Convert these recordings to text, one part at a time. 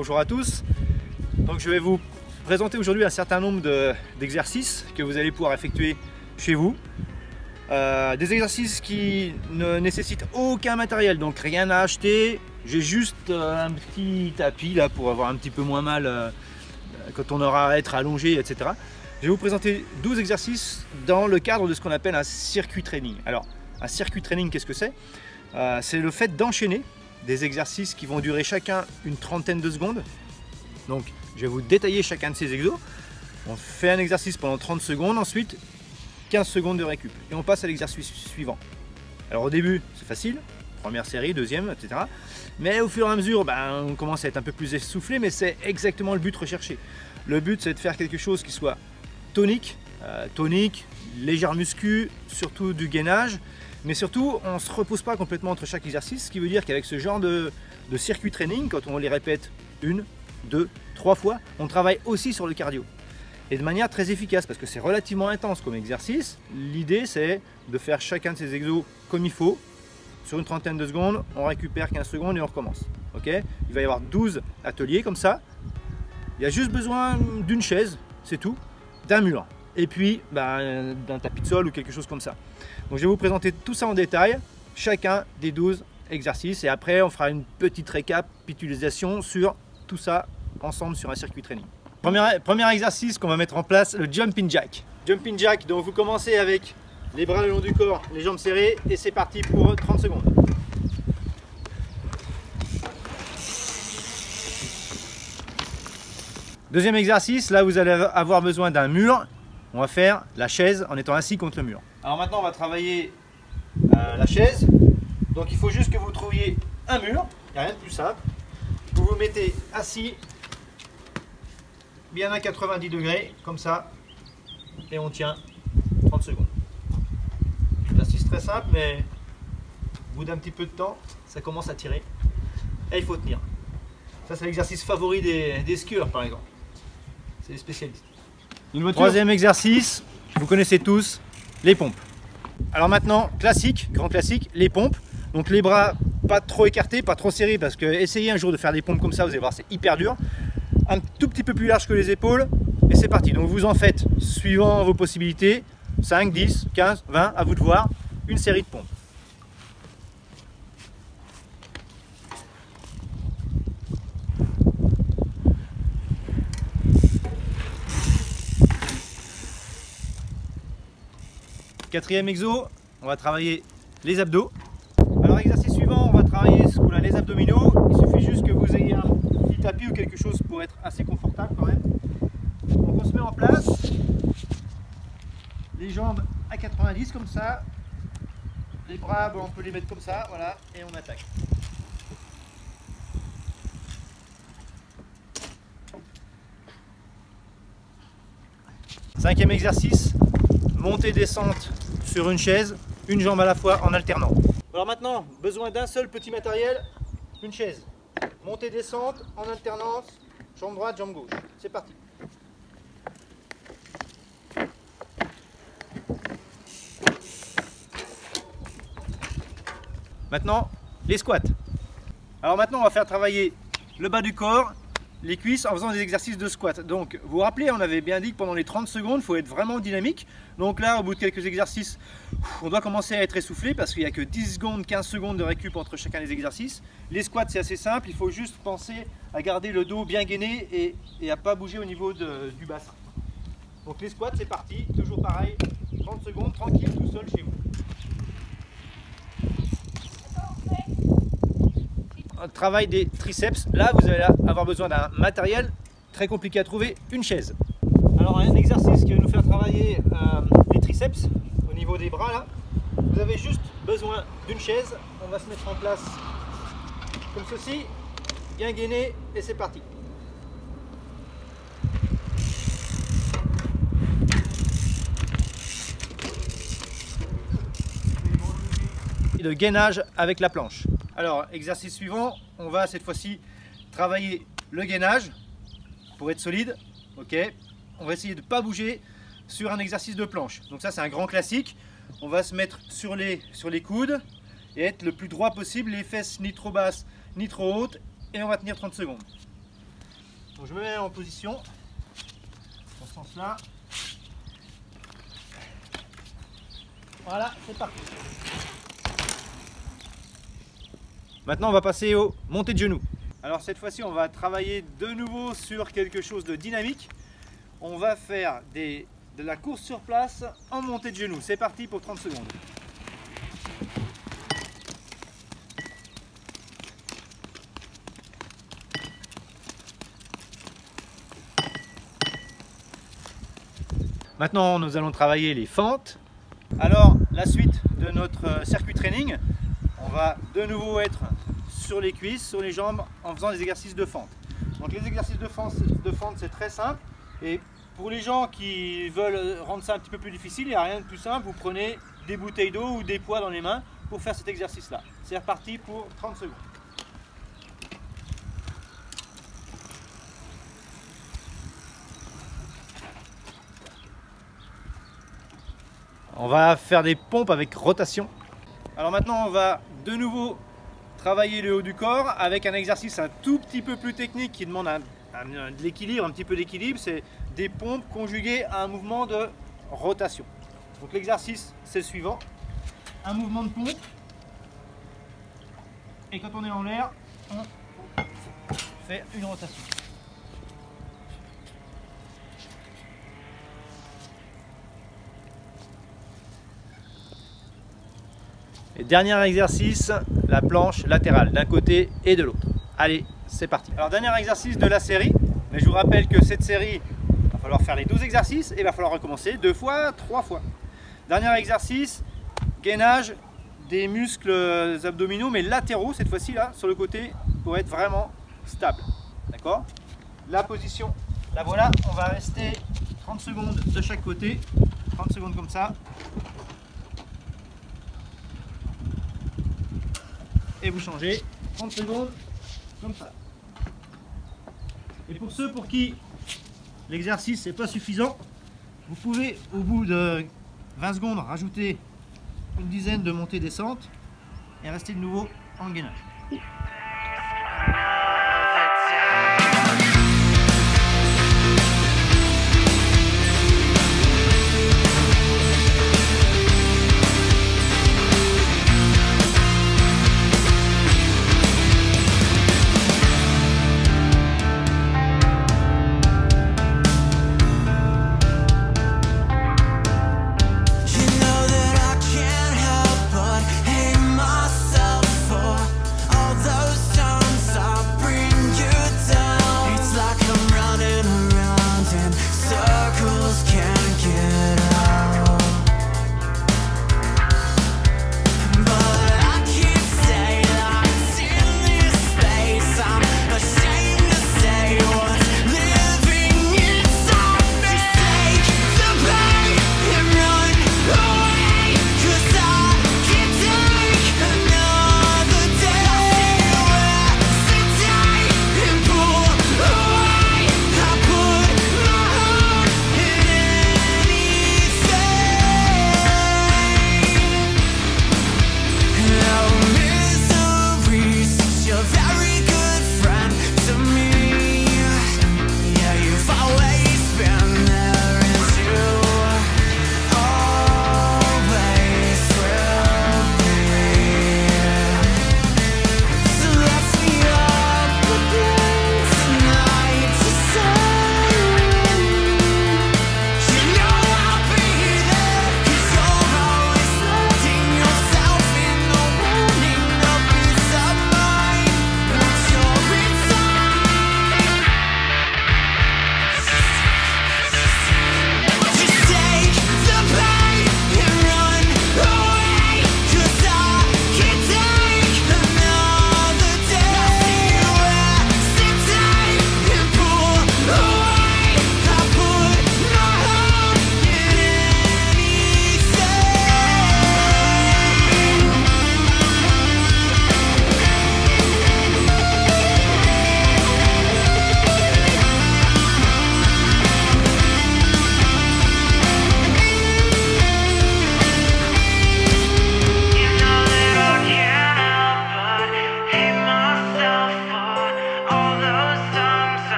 bonjour à tous. Donc je vais vous présenter aujourd'hui un certain nombre d'exercices que vous allez pouvoir effectuer chez vous. Des exercices qui ne nécessitent aucun matériel, donc rien à acheter. J'ai juste un petit tapis là pour avoir un petit peu moins mal quand on aura à être allongé, etc. Je vais vous présenter 12 exercices dans le cadre de ce qu'on appelle un circuit training. Alors, un circuit training, qu'est-ce que c'est? C'est le fait d'enchaîner des exercices qui vont durer chacun une trentaine de secondes. Donc, je vais vous détailler chacun de ces exos. On fait un exercice pendant 30 secondes, ensuite 15 secondes de récup. Et on passe à l'exercice suivant. Alors au début, c'est facile, première série, deuxième, etc. Mais au fur et à mesure, on commence à être un peu plus essoufflé, mais c'est exactement le but recherché. Le but, c'est de faire quelque chose qui soit tonique, légère muscu, surtout du gainage. Mais surtout, on ne se repose pas complètement entre chaque exercice, ce qui veut dire qu'avec ce genre de circuit training, quand on les répète 1, 2, 3 fois, on travaille aussi sur le cardio. Et de manière très efficace, parce que c'est relativement intense comme exercice. L'idée, c'est de faire chacun de ces exos comme il faut. Sur une trentaine de secondes, on récupère 15 secondes et on recommence. Okay, il va y avoir 12 ateliers comme ça. Il y a juste besoin d'une chaise, c'est tout, d'un mur. Et puis d'un tapis de sol ou quelque chose comme ça. Donc je vais vous présenter tout ça en détail, chacun des 12 exercices. Et après, on fera une petite récapitulation sur tout ça ensemble sur un circuit training. Premier exercice qu'on va mettre en place, le jumping jack. Jumping jack, donc vous commencez avec les bras le long du corps, les jambes serrées, et c'est parti pour 30 secondes. Deuxième exercice, là vous allez avoir besoin d'un mur. On va faire la chaise en étant assis contre le mur. Alors maintenant on va travailler la chaise. Donc il faut juste que vous trouviez un mur, il n'y a rien de plus simple. Vous vous mettez assis, bien à 90 degrés, comme ça, et on tient 30 secondes. L'exercice très simple, mais au bout d'un petit peu de temps, ça commence à tirer. Et il faut tenir. Ça c'est l'exercice favori des skieurs par exemple. C'est les spécialistes. Troisième exercice, vous connaissez tous, les pompes. Alors maintenant, classique, grand classique, les pompes. Donc les bras pas trop écartés, pas trop serrés, parce que essayez un jour de faire des pompes comme ça, vous allez voir, c'est hyper dur. Un tout petit peu plus large que les épaules, et c'est parti. Donc vous en faites, suivant vos possibilités, 5, 10, 15, 20, à vous de voir, une série de pompes. Quatrième exo, on va travailler les abdos. Alors exercice suivant, on va travailler ce coup-là, les abdominaux. Il suffit juste que vous ayez un petit tapis ou quelque chose pour être assez confortable quand même. Donc on se met en place, les jambes à 90 comme ça, les bras on peut les mettre comme ça, voilà, et on attaque. Cinquième exercice, montée-descente sur une chaise, une jambe à la fois en alternant. Alors maintenant, besoin d'un seul petit matériel, une chaise. Montée-descente en alternance, jambe droite, jambe gauche. C'est parti. Maintenant, les squats. Alors maintenant, on va faire travailler le bas du corps, les cuisses en faisant des exercices de squat. Donc vous vous rappelez, on avait bien dit que pendant les 30 secondes il faut être vraiment dynamique. Donc là au bout de quelques exercices on doit commencer à être essoufflé parce qu'il n'y a que 10 secondes, 15 secondes de récup entre chacun des exercices. Les squats c'est assez simple, il faut juste penser à garder le dos bien gainé et à ne pas bouger au niveau du bassin. Donc les squats c'est parti, toujours pareil, 30 secondes tranquille tout seul chez vous. Travail des triceps, là vous allez avoir besoin d'un matériel très compliqué à trouver, une chaise. Alors un exercice qui va nous faire travailler les triceps au niveau des bras là, vous avez juste besoin d'une chaise, on va se mettre en place comme ceci, bien gainé et c'est parti. Le gainage avec la planche. Alors, exercice suivant, on va cette fois-ci travailler le gainage pour être solide. Ok, on va essayer de ne pas bouger sur un exercice de planche. Donc ça, c'est un grand classique. On va se mettre sur les coudes et être le plus droit possible, les fesses ni trop basses ni trop hautes, et on va tenir 30 secondes. Donc je me mets en position, dans ce sens-là. Voilà, c'est parti. Maintenant, on va passer aux montées de genoux. Alors cette fois-ci, on va travailler de nouveau sur quelque chose de dynamique. On va faire de la course sur place en montée de genoux. C'est parti pour 30 secondes. Maintenant, nous allons travailler les fentes. Alors, la suite de notre circuit training, on va de nouveau être sur les cuisses, sur les jambes, en faisant des exercices de fente. Donc les exercices de fente, c'est très simple. Et pour les gens qui veulent rendre ça un petit peu plus difficile, il n'y a rien de plus simple. Vous prenez des bouteilles d'eau ou des poids dans les mains pour faire cet exercice-là. C'est reparti pour 30 secondes. On va faire des pompes avec rotation. Alors maintenant, on va de nouveau travailler le haut du corps avec un exercice un tout petit peu plus technique qui demande de l'équilibre, un petit peu d'équilibre. C'est des pompes conjuguées à un mouvement de rotation. Donc l'exercice, c'est le suivant. Un mouvement de pompe. Et quand on est en l'air, on fait une rotation. Et dernier exercice, la planche latérale d'un côté et de l'autre. Allez, c'est parti. Alors dernier exercice de la série, mais je vous rappelle que cette série, il va falloir faire les 12 exercices et il va falloir recommencer 2 fois, 3 fois. Dernier exercice, gainage des muscles abdominaux mais latéraux cette fois-ci là, sur le côté pour être vraiment stable. D'accord? La position, la voilà, on va rester 30 secondes de chaque côté, 30 secondes comme ça. Et vous changez 30 secondes comme ça. Et pour ceux pour qui l'exercice n'est pas suffisant, vous pouvez au bout de 20 secondes rajouter une dizaine de montées-descentes et rester de nouveau en gainage. Although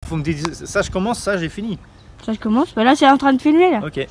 Faut me dire, ça je commence, ça j'ai fini. Ça je commence. Bah là c'est en train de filmer là. Ok.